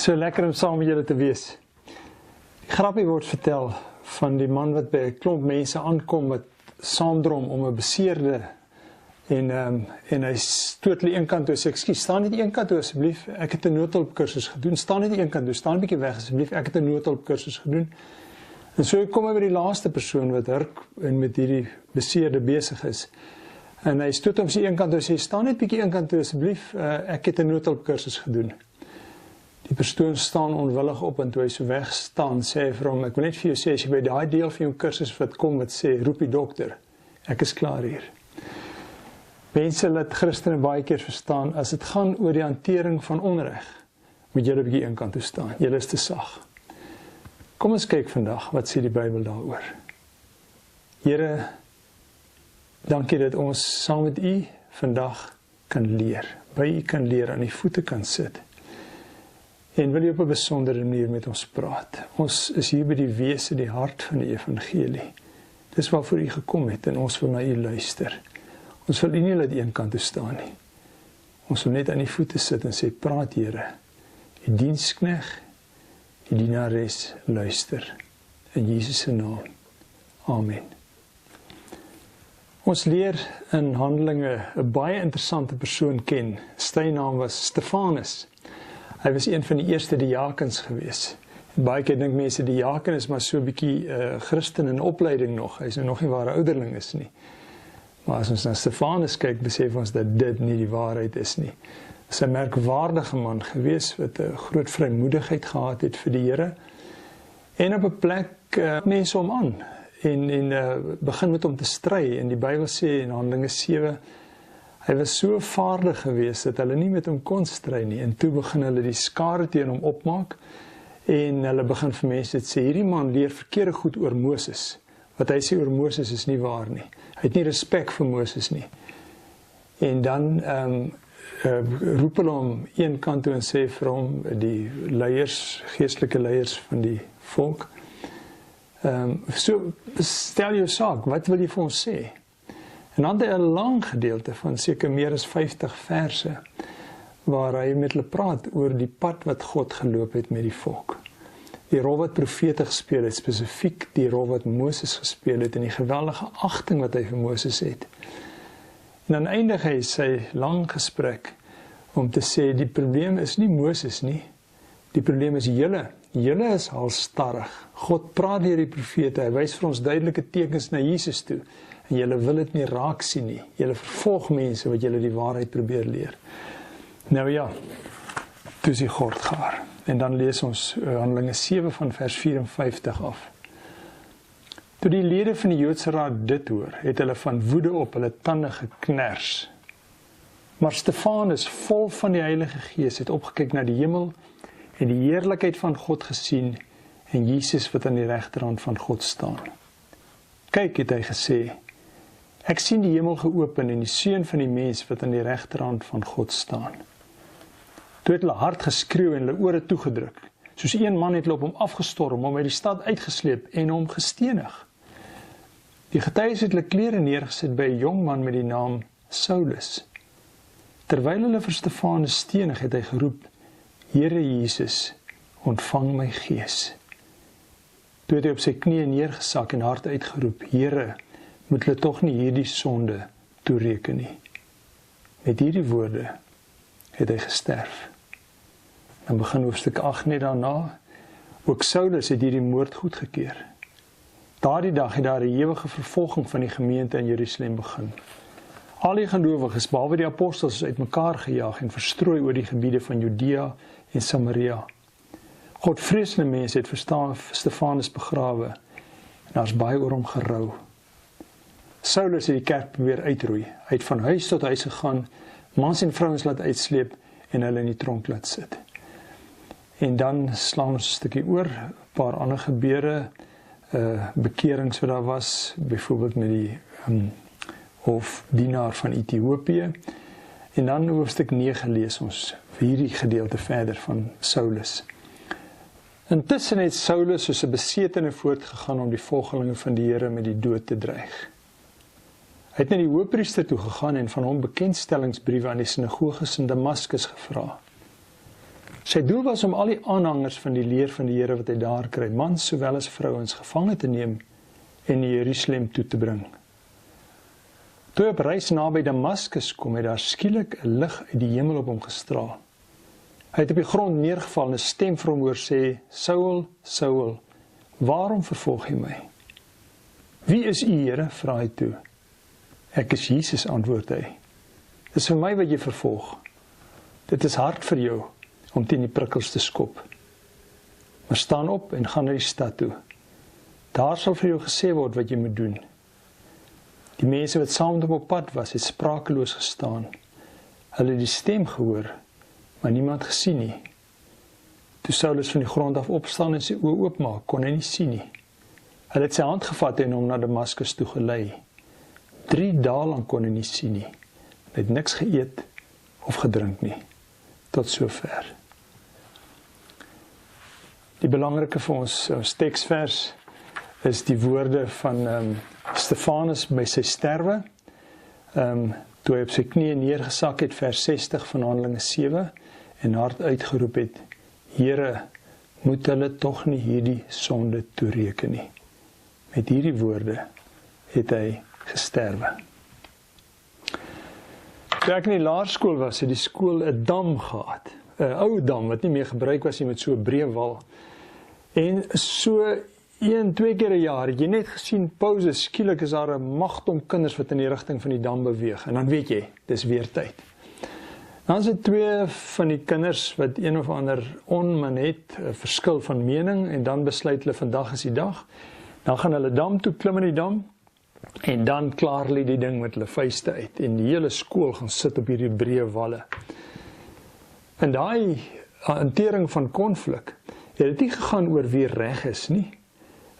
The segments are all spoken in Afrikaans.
So lekker om saam met julle te wees. Die grappie word vertel van die man wat by 'n klomp mense aankom wat saamdrom om 'n beseerde en hy stoot die een kant toe sê, "Ekskuus, staan net die een kant toe asseblief, ek het 'n noodhulpkursus gedoen, staan net die een kant toe, staan 'n bietjie weg asseblief, ek het 'n noodhulpkursus gedoen." En so kom hy by die laaste persoon wat hurk en met hierdie beseerde besig is. En hy stoot hom sy een kant toe sê, "Staan net bietjie een kant toe asseblief, ek het 'n noodhulpkursus gedoen." Die persoon staan onwillig op en toe hy so weg staan, sê hy vir hom, "Ek wil net vir jou sê, as jy by daai deel van jou kursus wat kom wat sê, roep die dokter, ek is klaar hier." Mense laat Christene baie keer verstaan, as dit gaan oor die hantering van onreg, moet julle 'n bietjie een kant toe staan, julle is te sag. Kom ons kyk vandag, wat sê die Bybel daaroor? Here, dankie dat ons saam met U vandag kan leer, by U kan leer, aan die voete kan sit. En wil U op 'n besondere manier met ons praat. Ons is hier by die wese, die hart van die evangelie. Dis waarvoor U gekom het en ons wil na U luister. Ons wil U nie laat een kant toe staan nie. Ons wil net aan die voete sit en sê, praat Here. Die diensknegt, die dienares luister. In Jesus se naam. Amen. Ons leer in Handelinge 'n baie interessante persoon ken. Sy naam was Stefanus. Hy was een van die eerste diakens gewees. En baie keer dink mense die diaken is maar so 'n bietjie Christen in opleiding nog. Hy is nog nie waar 'n ouderling is nie. Maar as ons na Stefanus kyk, besef ons dat dit nie die waarheid is nie. Hy is 'n merkwaardige man gewees wat 'n groot vrymoedigheid gehad het vir die Here. En op 'n plek mense hom aan en begin met hom te stry. En die Bybel sê in Handelinge 7, hy was so vaardig geweest dat hulle nie met hom kon stry nie. En toe begin hulle die skare teen hom opmaak en hulle begin vir mense sê, hierdie man leer verkeerde goed oor Moses. Wat hy sê oor Moses is nie waar nie. Hy het nie respek vir Moses nie. En dan roep hulle hom een kant toe en sê vir hom, die leiers, geestelike leiers van die volk, so stel jou saak, wat wil jy vir ons sê? En dan het hy 'n lang gedeelte van seker meer as 50 verse, waar hy met hulle praat oor die pad wat God geloop het met die volk. Die rol wat profete gespeel het, spesifiek die rol wat Moses gespeel het, en die geweldige agting wat hy vir Moses het. En dan eindig hy sy lang gesprek om te sê, die probleem is nie Moses nie, die probleem is julle. Julle is halstarrig. God praat deur die profete, hy wys vir ons duidelike tekens na Jesus toe, en julle wil dit nie raak sien nie. Julle vervolg mense wat julle die waarheid probeer leer. Nou ja, toe is die gord gaar. En dan lees ons Handelinge 7 van vers 54 af. Toe die lede van die Joodse raad dit hoor, het hulle van woede op hulle tande gekners. Maar Stefanus, vol van die Heilige Gees, het opgekyk na die hemel en die heerlikheid van God gesien en Jesus wat aan die regterhand van God staan. Kyk, het hy gesê, ek sien die hemel geopen en die seun van die mens wat aan die regterhand van God staan. Toe het hulle hard geskreeu en hulle ore toegedruk. Soos een man het hulle op hom afgestorm, hom uit die stad uitgesleep en hom gestenig. Die getuies het hulle klere neergesit by 'n jong man met die naam Saulus. Terwyl hulle vir Stefanus stenig, het hy geroep, Here Jesus, ontvang my gees. Toe het hy op sy knieë neergesak en hard uitgeroep, Here, moet hulle tog nie hierdie sonde toereken nie. Met hierdie woorde het hy gesterf. Dan begin hoofstuk 8 net daarna. Ook Saulus het hierdie moord goedgekeur. Daardie dag het daar 'n ewige vervolging van die gemeente in Jerusalem begin. Al die gelowiges, behalwe die apostels, is uitmekaar gejaag en verstrooi oor die gebiede van Judea en Samaria. Godvreesende mense het Stefanus begrawe en daar's baie oor hom gerou. Saulus het die kerk probeer uitroei. Hy het van huis tot huis gegaan, mans en vrouens laat uitsleep en hulle in die tronk laat sit. En dan slaan ons 'n stukkie oor, 'n paar ander gebeure, bekerings wat daar was, byvoorbeeld met die hofdienaar van Ethiopië. En dan hoofstuk 9 lees ons hierdie gedeelte verder van Saulus. Intussen het Saulus soos 'n besetene voortgegaan om die volgelinge van die Here met die dood te dreig. Hy het na die hoëpriester toe gegaan en van hom bekendstellingsbriewe aan die sinagoges in Damaskus gevra. Sy doel was om al die aanhangers van die leer van die Here wat hy daar kry, mans sowel as vrouens, gevange te neem en in Jerusalem toe te bring. Toe hy op reis naby Damaskus kom, het daar skielik 'n lig uit die hemel op hom gestraal. Hy het op die grond neergeval en 'n stem vir hom hoor sê, Saul, Saul, waarom vervolg jy my? Wie is u, Here? Vra hy toe. Ek is Jesus, antwoord hy. Dis vir my wat jy vervolg. Dit is hard vir jou om teen die prikkels te skop. Maar staan op en gaan na die stad toe. Daar sal vir jou gesê word wat jy moet doen. Die mense wat saam met hom op pad was, het sprakeloos gestaan. Hulle het die stem gehoor, maar niemand gesien nie. Toe Saulus van die grond af opstaan en sy oë oopmaak, kon hy nie sien nie. Hulle het sy hand gevat en hom na Damaskus toe gelei. 3 dae lank kon hy nie sien nie. Hy het niks geëet of gedrink nie. Tot sover. Die belangrike vir ons teksvers is die woorde van Stefanus by sy sterwe. Toe hy op sy knieë neergesak het, vers 60 van Handelinge 7, en hard uitgeroep het, Here, moet hulle tog nie hierdie sonde toereken nie. Met hierdie woorde het hy gesterwe. Toe ek in die laerskool was, het die skool 'n dam gehad. 'n Ou dam wat nie meer gebruik was nie, met so 'n breë wal. En so 1-2 keer 'n jaar het jy net gesien pouse, skielik is daar 'n magdom kinders wat in die rigting van die dam beweeg. En dan weet jy, dis weer tyd. Dan is dit 2 van die kinders wat een of ander onmin het, 'n verskil van mening, en dan besluit hulle vandag is die dag. Dan gaan hulle dam toe, klim in die dam, en dan klaar hulle die ding met hulle vuiste uit. En die hele skool gaan sit op hierdie breë walle. En daai hantering van konflik, het dit nie gegaan oor wie reg is nie.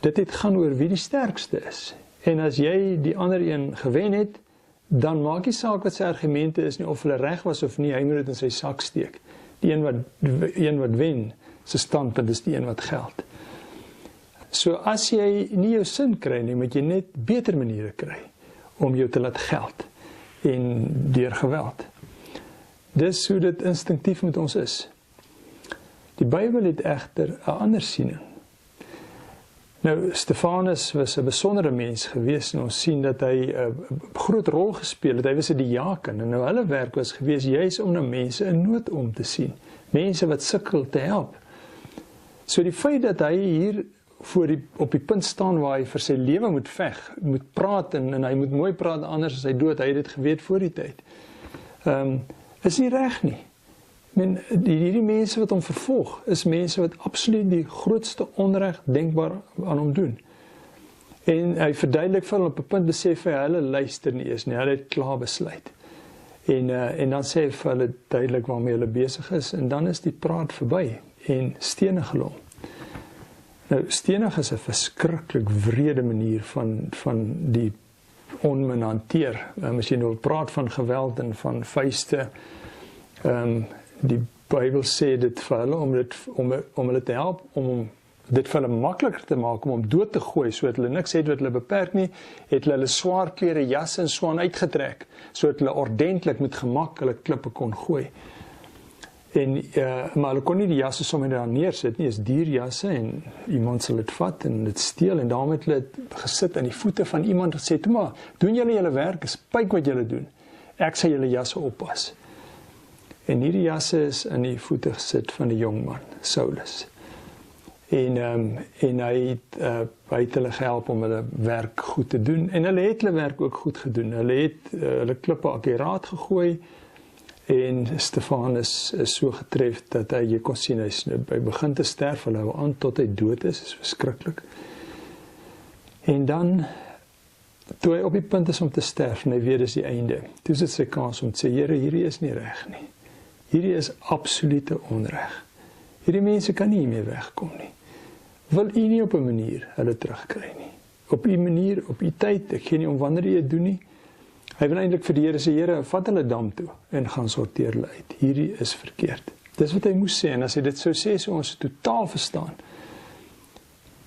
Dit het gaan oor wie die sterkste is. En as jy die ander een gewen het, dan maak nie saak wat sy argumente is nie, of hulle reg was of nie, hy moet dit in sy sak steek. Die een wat wen, sy standpunt is die een wat geld. So as jy nie jou sin kry nie, moet jy net beter maniere kry om jou te laat geld en deur geweld. Dis hoe dit instinktief met ons is. Die Bybel het egter 'n ander siening. Nou, Stefanus was 'n besondere mens gewees, en ons sien dat hy 'n groot rol gespeel het. Hy was 'n diaken, en nou hulle werk was gewees juis om na mense in nood om te sien. Mense wat sukkel te help. So die feit dat hy hier op die punt staan waar hy vir sy lewe moet veg, moet praat, en hy moet mooi praat, anders is hy dood, hy het dit geweet voor die tyd. Is nie reg nie. Hierdie mense wat hom vervolg, is mense wat absoluut die grootste onreg denkbaar aan hom doen. En hy verduidelik vir hulle op 'n punt, besef hy, hulle luister nie eens nie, hulle het klaar besluit. En dan sê hy vir hulle duidelik waarmee hulle besig is, en dan is die praat verby, en stenig hulle hom. Nou, stenig is 'n verskriklik wrede manier van die onmin hanteer. As jy nou praat van geweld en van vuiste, die Bybel sê dit vir hulle om hulle te help, om dit vir hulle makliker te maak, om hom dood te gooi, sodat hulle niks het wat hulle beperk nie, het hulle swaar klere, jasse en so aan uitgetrek, sodat hulle ordentlik met gemak hulle klippe kon gooi. Maar hulle kon nie die jasse sommer daar neersit nie, is dierjasse, en iemand sal dit vat en dit steel, en daarom het hulle gesit aan die voete van iemand en sê, toe maar, doen julle werk, is pyk wat julle doen, ek sal julle jasse oppas. En hierdie jasse is aan die voete gesit van die jong man, Saulus. En hy het hulle gehelp om hulle werk goed te doen, en hulle het hulle werk ook goed gedoen. Hulle het hulle klippe akkuraat gegooi, en Stefanus is so getref dat jy kon sien, hy begin te sterf, hulle hou aan tot hy dood is verskriklik. En dan, toe hy op die punt is om te sterf, en hy weet dis die einde, toe is dit sy kans om te sê, Here, hierdie is nie reg nie. Hierdie is absolute onreg. Hierdie mense kan nie meer wegkom nie. Wil u nie op 'n manier hulle terugkry nie? Op u manier, op u tyd, ek gee nie om wanneer u dit doen nie. Hy wil eintlik vir die Here sê, Here, vat hulle dam toe en gaan sorteer hulle uit. Hierdie is verkeerd. Dis wat hy moes sê, en as hy dit sou sê, sou ons totaal verstaan.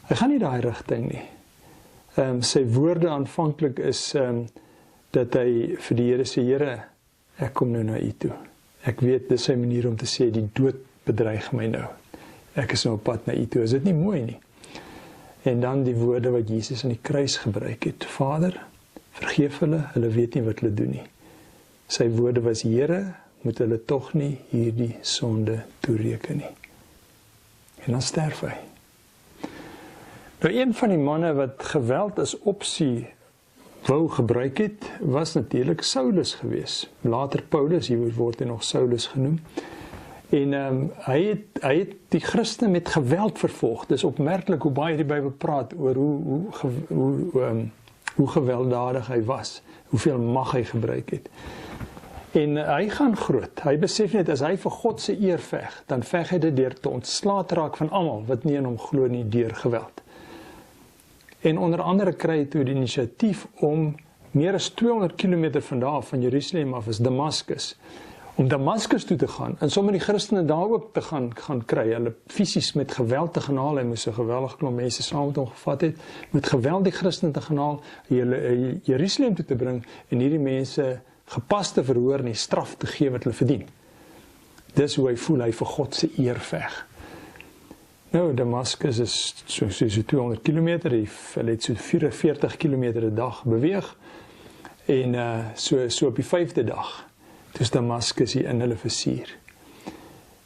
Hy gaan nie daai rigting nie. Sy woorde aanvanklik is dat hy vir die Here sê, Here, ek kom nou na u toe. Ek weet, dis sy manier om te sê, die dood bedreig my nou. Ek is nou op pad na u toe. Is dit nie mooi nie? En dan die woorde wat Jesus aan die kruis gebruik het. Vader, vergeef hulle weet nie wat hulle doen nie. Sy woorde was, Here, moet hulle tog nie hierdie sonde toereken nie. En dan sterf hy. Nou, een van die manne wat geweld as opsie wou gebruik het, was natuurlik Saulus gewees. Later Paulus, hier word hy nog Saulus genoem. En hy het die Christene met geweld vervolg. Dis opmerklik hoe baie die Bybel praat oor hoe gewelddadig hy was, hoeveel mag hy gebruik het. En hy gaan groot. Hy besef net, as hy vir God se eer veg, dan veg hy dit deur te ontslae te raak van almal wat nie in hom glo nie deur geweld. En onder andere kry hy toe die inisiatief om meer as 200 km vandaan van Jerusalem af is Damaskus, om Damaskus toe te gaan, en sommer die Christene daar ook te gaan kry, hulle fisies met geweld te gaan haal, hy moes 'n geweldige klomp mense saam met hom gevat het, met geweld die Christene te gaan haal, Jerusalem toe te bring, en hierdie mense gepaste verhoor en die straf te gee wat hulle verdien. Dis hoe hy voel, hy vir God se eer veg. Nou, Damaskus is so 200 km, hy het so 44 km 'n dag beweeg, en so op die 5de dag, toe is Damaskus hier in hulle vizier.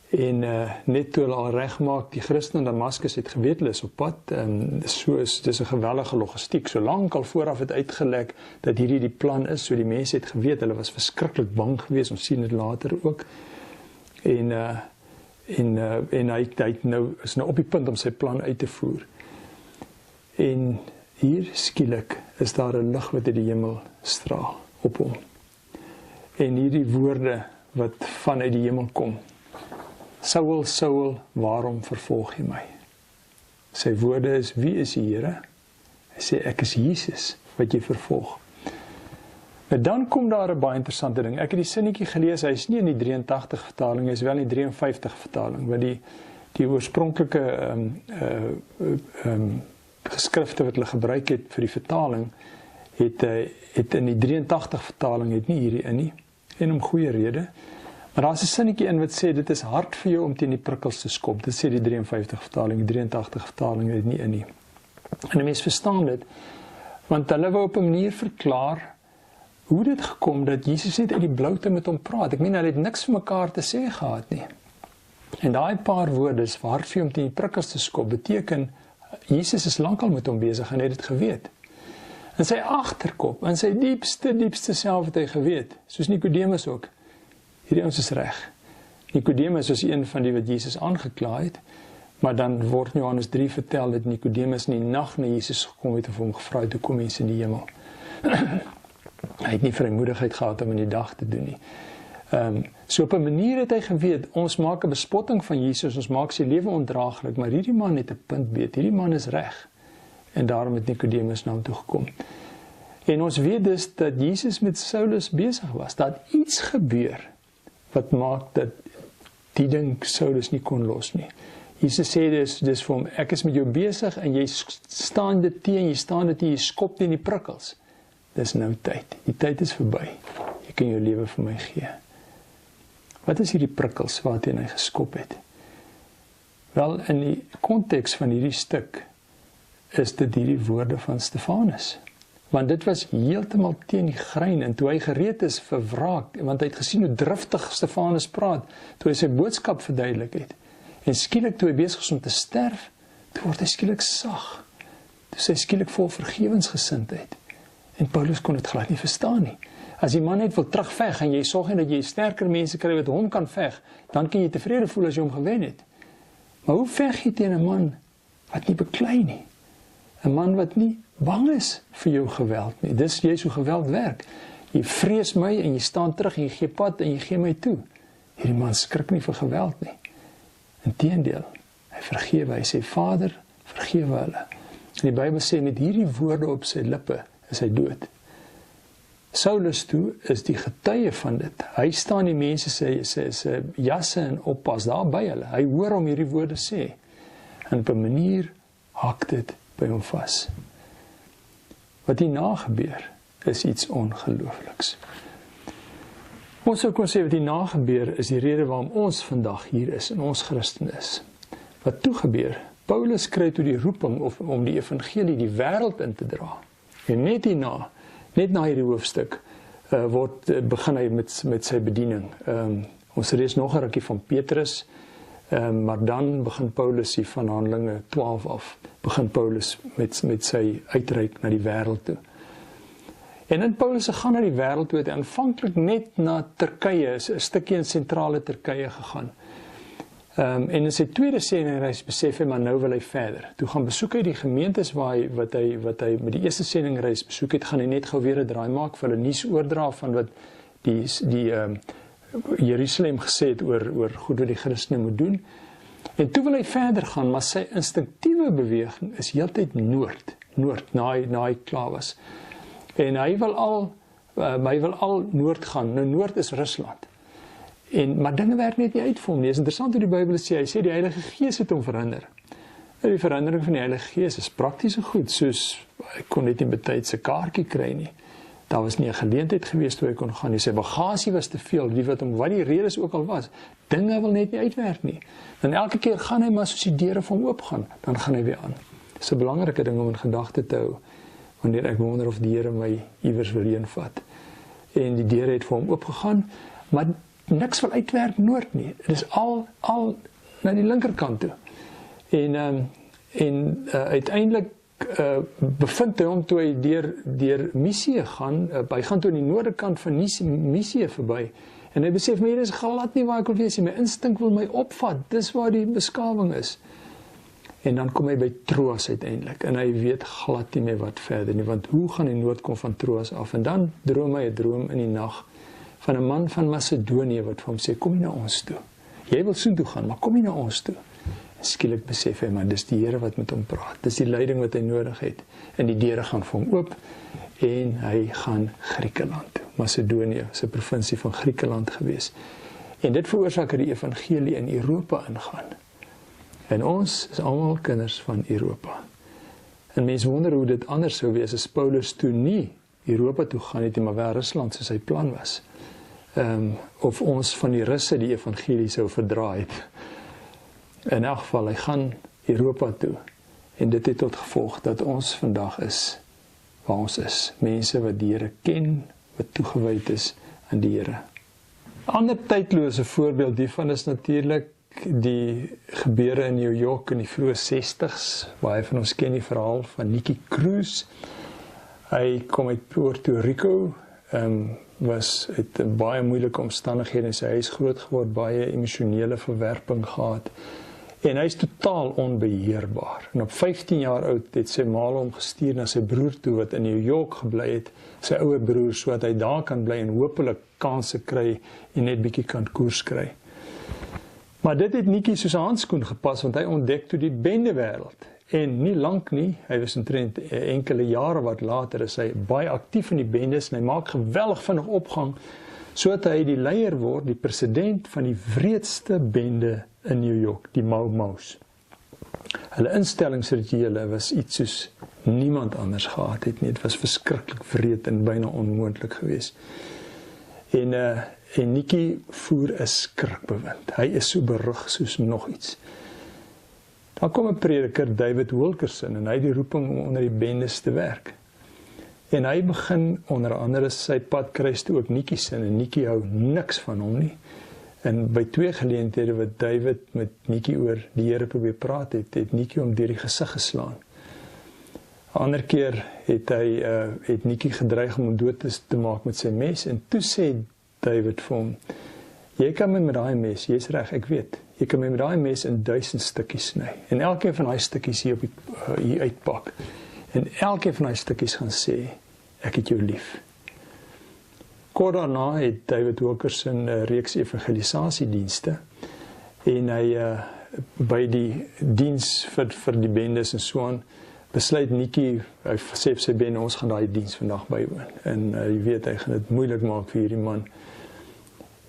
En net toe hulle al regmaak, die Christene in Damaskus het geweet, hulle is op pad, dis 'n geweldige logistiek, so lank al vooraf het uitgelek, dat hierdie die plan is, so die mense het geweet, hulle was verskriklik bang geweest, ons sien dit later ook, en hy is nou op die punt om sy plan uit te voer. En hier skielik is daar 'n lig wat uit die hemel straal op hom. En hierdie woorde wat vanuit die hemel kom. Saul, Saul, waarom vervolg jy my? Sy woorde is, wie is die Here? Hy sê, ek is Jesus wat jy vervolg. Maar dan kom daar 'n baie interessante ding. Ek het die sinnetjie gelees, hy is nie in die 83 vertaling, hy is wel in die 53 vertaling, want die oorspronklike geskrifte wat hulle gebruik het vir die vertaling, het in die 83 vertaling het nie hierdie in nie, en om goeie rede. Maar daar is 'n sinnetjie in wat sê, dit is hard vir jou om teen die prikkels te skop. Dit sê die 53 vertaling, die 83 vertaling het nie in nie. En die mens verstaan dit, want hulle wou op 'n manier verklaar, hoe dit gekom dat Jesus net uit die bloute met hom praat. Ek meen, hulle het niks vir mekaar te sê gehad nie. En daai paar woorde is hard vir hom teen die prikkels te skop, beteken, Jesus is lankal met hom besig en hy het dit geweet. In sy agterkop, in sy diepste self het hy geweet, soos Nicodemus ook, hierdie ons is reg. Nicodemus was een van die wat Jesus aangekla het, maar dan word in Johannes 3 vertel dat Nicodemus in die nag na Jesus gekom het en vir hom gevra het, hoe kom mens in die hemel? Hy het nie vrymoedigheid gehad om in die dag te doen nie. So op 'n manier het hy geweet, ons maak 'n bespotting van Jesus, ons maak sy lewe ondraaglik, maar hierdie man het 'n punt beet, hierdie man is reg. En daarom het Nicodemus na hom toe gekom. En ons weet dus dat Jesus met Saulus besig was, dat iets gebeur, wat maak dat die ding Saulus nie kon los nie. Jesus sê dis vir hom, ek is met jou besig, en jy staan dit teen, jy skop teen die prikkels. Dis nou tyd, die tyd is verby, jy kan jou lewe vir my gee. Wat is hierdie prikkels waarteen hy geskop het? Wel, in die konteks van hierdie stuk, is dit hierdie woorde van Stefanus. Want dit was heeltemal teen die grein, en toe hy gereed is vir wraak, want hy het gesien hoe driftig Stefanus praat, toe hy sy boodskap verduidelik het, en skielik toe hy besig is om te sterf, toe word hy skielik sag, toe is hy skielik vol vergewensgesindheid, en Paulus kon dit glad nie verstaan nie. As die man net wil terugveg, en jy sorg dat jy sterker mense kry wat hom kan veg, dan kan jy tevrede voel as jy hom gewen het. Maar hoe veg jy teen 'n man wat nie beklei nie? 'n man wat nie bang is vir jou geweld nie. Dis jy so geweld werk. Jy vrees my en jy staan terug en jy gee pad en jy gee my toe. Hierdie man skrik nie vir geweld nie. Inteendeel, hy vergewe, hy sê, Vader, vergewe hulle. En die Bybel sê, met hierdie woorde op sy lippe, is hy dood. Saulus toe is die getuie van dit. Hy staan die mense sy jasse en oppas daar by hulle. Hy hoor hom hierdie woorde sê. En op 'n manier hak dit by hom vas. Wat hierna gebeur, is iets ongeloofliks. Ons sou kon sê wat hierna gebeur is die rede waarom ons vandag hier is en ons Christen is. Wat toe gebeur? Paulus kry toe die roeping om die evangelie die wêreld in te dra. En net na hierdie hoofstuk begin hy met sy bediening. Ons lees nog 'n rukkie van Petrus, maar dan begin Paulus hier van Handelinge 12 af, begin Paulus met sy uitreik na die wêreld toe. En in Paulus se gaan na die wêreld toe, het hy aanvanklik net na Turkye, 'n stukkie in sentrale Turkye gegaan. En in sy tweede sendingreis besef hy, maar nou wil hy verder. Toe gaan besoek hy die gemeentes wat hy met die eerste sendingreis besoek het, gaan hy net gou weer 'n draai maak vir hulle nuus oordra van wat die Jerusalem gesê het oor goed wat die Christene moet doen. En toe wil hy verder gaan, maar sy instinktiewe beweging is heeltyd noord, na hy klaar was. En hy wil al noord gaan. Nou noord is Rusland. Maar dinge werk net nie uit vir hom nie. Dit is interessant hoe die Bybel sê, hy sê die Heilige Gees het hom verander. Die verandering van die Heilige Gees is prakties goed, soos hy kon net nie betyds 'n kaartjie kry nie. Daar was nie 'n geleentheid gewees toe hy kon gaan nie. Sy bagasie was te veel, wat die redes ook al was. Dinge wil net nie uitwerk nie. Dan elke keer gaan hy maar soos die deure vir hom oopgaan, dan gaan hy weer aan. Dis 'n belangrike ding om in gedagte te hou, wanneer ek wonder of die Here my iewers wil heenvat. En die deure het vir hom oopgegaan, maar niks wil uitwerk noord nie. Dit is al na die linkerkant toe. En uiteindelik bevind hy hom toe hy deur Misië gaan, hy gaan toe aan die noorderkant van Misië verby, en hy besef, maar hier is glad nie waar ek wil wees nie, my instink wil my opvat, dis waar die beskawing is. En dan kom hy by Troas uiteindelik, en hy weet glad nie meer wat verder nie, want hoe gaan hy noord kom van Troas af? En dan droom hy 'n droom in die nag, van 'n man van Macedonië wat vir hom sê, kom jy na ons toe. Jy wil soontoe gaan, maar kom jy na ons toe. En skielik besef hy, maar dis die Here wat met hom praat. Dis die leiding wat hy nodig het. En die deure gaan vir hom oop en hy gaan Griekeland toe. Macedonië is 'n provinsie van Griekeland gewees. En dit veroorsaak dat die evangelie in Europa ingaan. En ons is almal kinders van Europa. En mense wonder hoe dit anders sou wees as Paulus toe nie Europa toe gaan het, maar wel Rusland soos sy plan was. Of ons van die Russe die evangelie sou verdra het. In elk geval, hy gaan Europa toe. En dit het tot gevolg dat ons vandag is waar ons is. Mense wat die Here ken, wat toegewyd is aan die Here. 'n Ander tydlose voorbeeld hiervan is natuurlik die gebeure in New York in die vroeë 60s. Baie van ons ken die verhaal van Nicky Cruz. Hy kom uit Puerto Rico, het baie moeilike omstandighede in sy huis groot geword, baie emosionele verwerping gehad. En hy is totaal onbeheerbaar. En op 15 jaar oud het sy ma hom gestuur na sy broer toe wat in New York gebly het, sy ouer broer, sodat hy daar kan bly en hopelik kansse kry en net bietjie kan koers kry. Maar dit het Nicky soos 'n handskoen gepas, want hy ontdek toe die bendewêreld. En nie lank nie, hy was omtrent enkele jare wat later, is hy baie aktief in die bendes en hy maak geweldig vinnig opgang, sodat hy die leier word, die president van die wreedste bende in New York, die Mau Maus. Hulle instellingsrituele was iets soos niemand anders gehad het nie. Dit was verskriklik wreed en byna onmoontlik geweest. En Nicky voer 'n skrikbewind. Hy is so berug soos nog iets. Dan kom 'n prediker, David Wilkerson, en hy het die roeping om onder die bendes te werk. En hy begin onder andere sy pad kruis toe ook Nicky se, en Nicky hou niks van hom nie. En by 2 geleenthede wat David met Nicky oor die Here probeer praat het Nicky hom deur die gesig geslaan. 'n Ander keer het Nicky gedreig om hom dood te maak met sy mes, en toe sê David vir hom, jy kan my met daai mes, jy's reg, ek weet, jy kan my met daai mes in 1000 stukkies sny, en elkeen van daai stukkies hier uitpak, en elkeen van daai stukkies gaan sê, ek het jou lief. Kort daarna het David Wilkerson 'n reeks evangelisasiedienste, en hy by die diens vir die bendes en so aan, besluit Nicky, hy sê vir sy bende, ons gaan daai diens vandag bywoon, en jy weet, hy gaan dit moeilik maak vir hierdie man.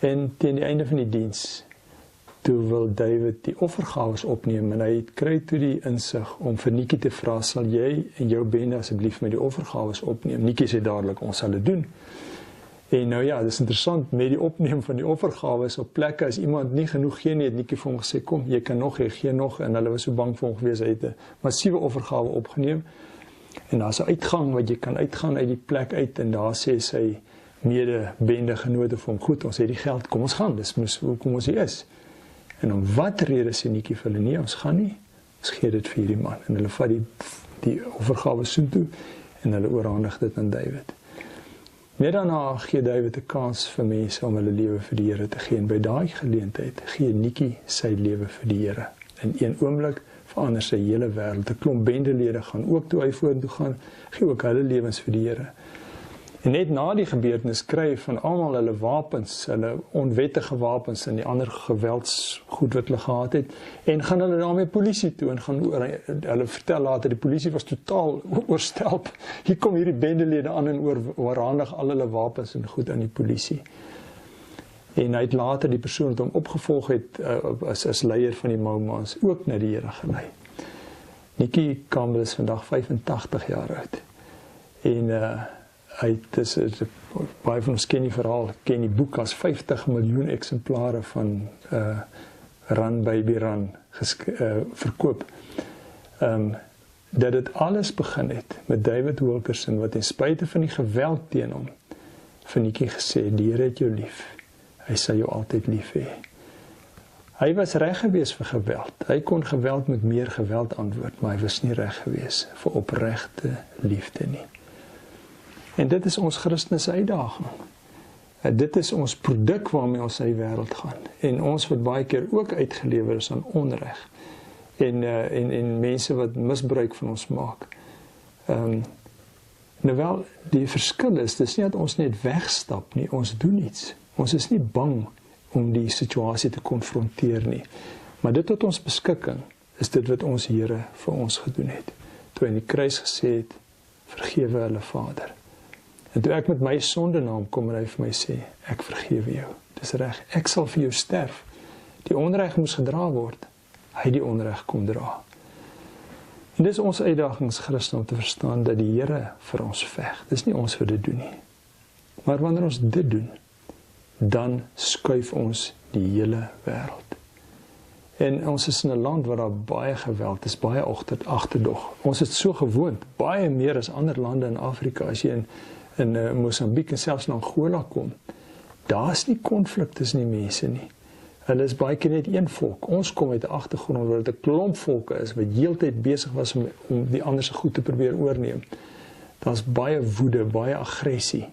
En teen die einde van die diens, toe wil David die offergawes opneem, en hy kry toe die insig om vir Nicky te vra, sal jy en jou bende asseblief met die offergawes opneem? Nicky sê dadelik, ons sal dit doen. En nou ja, dis interessant, met die opneem van die offergawes op plekke, as iemand nie genoeg gee nie, het Nikkie vir hom gesê, kom, jy kan nog, jy gee nog, en hulle was so bang vir hom gewees, hy het 'n massiewe offergawe opgeneem, en daar's 'n uitgang, wat jy kan uitgaan uit die plek uit, en daar sê sy mede-bende genote vir hom, goed, ons het die geld, kom ons gaan, dis hoekom ons hier is. En om wat rede sê Nikkie vir hulle, nee, ons gaan nie, ons gee dit vir hierdie man, en hulle vat die offergawe soontoe, en hulle oorhandig dit aan David. Net daarna gee David 'n kans vir mense om hulle lewe vir die Here te gee, en by daai geleentheid gee Nikkie sy lewe vir die Here. In een oomblik verander sy hele wêreld. 'n Klomp bendelede gaan ook toe hy vorentoe gaan, gee ook hulle lewens vir die Here. En net na die gebeurtenis kry van almal hulle wapens, hulle onwettige wapens en die ander geweldsgoed wat hulle gehad het, en gaan hulle daarmee polisie toe en gaan hulle vertel later die polisie was totaal oorstelp. Hier kom hierdie bendelede aan en oorhandig al hulle wapens en goed aan die polisie. En hy het later die persoon wat hom opgevolg het as leier van die Maumans ook na die Here gelei. Nikkie Campbell is vandag 85 jaar oud. En baie van ons ken die verhaal, ken die boek as 50 miljoen eksemplare van Run Baby Run verkoop. Dat dit alles begin het met David Wilkerson, wat in spite van die geweld teen hom vir Nikkie gesê, die Here het jou lief, hy sal jou altyd lief hê. Hy was reg gewees vir geweld, hy kon geweld met meer geweld antwoord, maar hy was nie reg gewees vir opregte liefde nie. En dit is ons Christus uitdaging. Dit is ons produk waarmee ons in die wêreld gaan. En ons wat baie keer ook uitgelewer is aan onreg. En mense wat misbruik van ons maak. Nou wel, die verskil is, dis nie dat ons net wegstap nie, ons doen iets. Ons is nie bang om die situasie te konfronteer nie. Maar dit wat ons beskikking, is dit wat ons Here vir ons gedoen het. Toe hy in die kruis gesê het, vergewe hulle Vader. En toe ek met my sonde na hom kom en hy vir my sê, ek vergewe jou, dis reg, ek sal vir jou sterf. Die onreg moes gedra word, hy die onreg kom dra. En dis ons uitdagings Christen om te verstaan dat die Here vir ons veg, dis nie ons wat dit doen nie. Maar wanneer ons dit doen, dan skuif ons die hele wêreld. En ons is in 'n land waar daar baie geweld is, baie agterdog. Ons is so gewoond, baie meer as ander lande in Afrika, as jy in Mosambiek en selfs in Angola kom, daar is nie konflik tussen die mense nie. Hulle is baie keer net een volk. Ons kom uit 'n agtergrond waar dit 'n klomp volke is, wat heeltyd besig was om die ander se goed te probeer oorneem. Daar's baie woede, baie aggressie.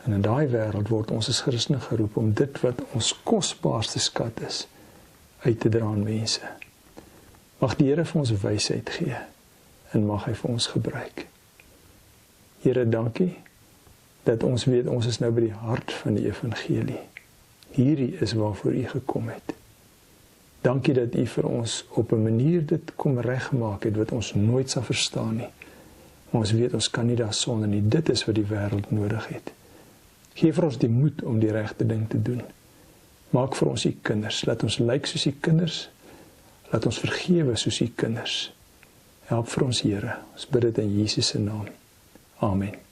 En in daai wêreld word ons as Christene geroep om dit wat ons kosbaarste skat is, uit te dra aan mense. Mag die Here vir ons wysheid gee, en mag hy vir ons gebruik. Here, dankie, dat ons weet, ons is nou by die hart van die evangelie. Hierdie is waarvoor u gekom het. Dankie dat u vir ons op 'n manier dit kom reggemaak het, wat ons nooit sal verstaan nie. Maar ons weet, ons kan nie daar sonder nie. Dit is wat die wêreld nodig het. Geef vir ons die moed om die regte ding te doen. Maak vir ons u kinders. Laat ons lyk soos u kinders. Laat ons vergewe soos u kinders. Help vir ons, Here. Ons bid dit in Jesus se naam. Amen.